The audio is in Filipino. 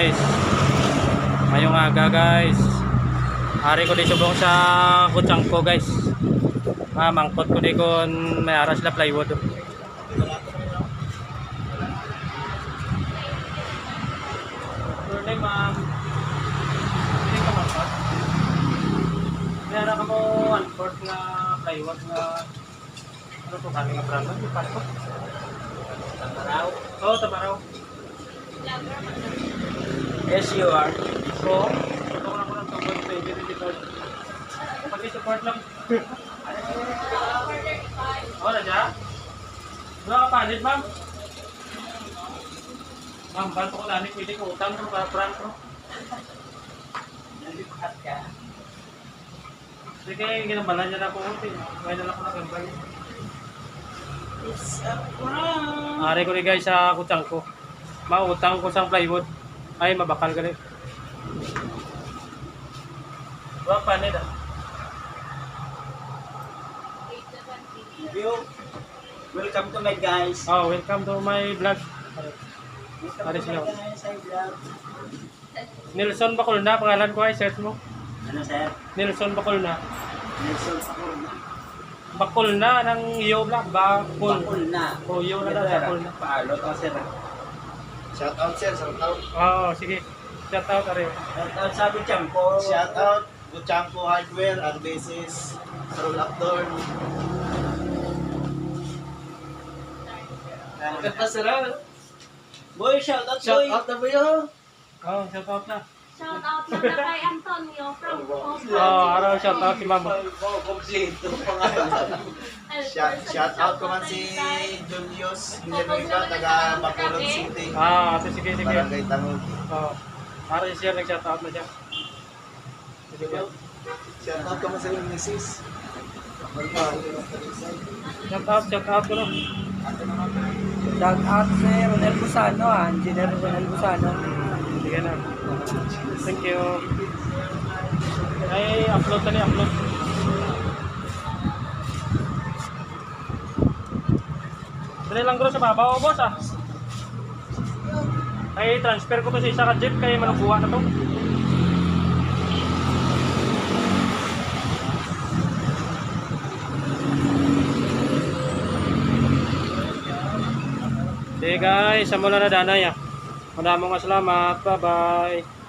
guys. Mayong aga guys. Hari ko di subong sa kutsang ko guys. Mangkot ko di kon may aras na plywood. Morning ma'am. Hindi ka mangkot. Mayroon ka mo 1/4 na plywood na ano to kami nga brand ng pasko. Tamaraw. Oh, Tamaraw. Yes, you are. So, ito ko na ko ng tungkol sa dito. Pag-support lang. Oh, na dyan? Wala ka panit, ma'am? Ma'am, banto ko namin. Pwede ko utang ko para prank ko. Nalipat ka. Sige, ginabalan niya na ako. Ngayon na lang ako nagambay. It's a prank. Ari ko rin guys sa kutsang ko. Mautang ko sa plywood. Ay, mabakal ka rin. Wala panit ah. Welcome to my guys. Oh, welcome to my vlog. Welcome Ari to sila. my guys. I vlog. Nelson Bacolna, pangalan ko ay search mo. Ano sir? Nelson Bacolna. Nelson Bacolna. Bacolna ng iyo vlog. Bacolna. O iyo na lang, Bacolna. Paalo ka sir. Shout out sir, shout out. Oo, sige. Shout out ka rin. Shout sabi dyan po. Shout out Buchampo Hardware and Basis Roll Up Door. Boy, shout out Shout boy. out na ba yun? Oo, shout out na. Shout out na kay Antonio from Oo, araw shout out si mama. Kompleto shout out ko man si Julius Villanueva, taga Bacolod City. Ate, sige, sige. Barangay Tangog. Oo. Araw siya nag-shout out na siya. Sige. Shout out ko man sa yung misis. Shout out ko na. Shout out si Ronel Busano, Engineer Ronel Busano. Sige na. Thank you. Ay, upload na niya, upload. Dali lang bro sa babaw, boss ah. Ay, transfer ko to sa isa ka jeep kay manukuha na to. Sige guys, sa mula na danay ah. Maraming salamat. Bye-bye.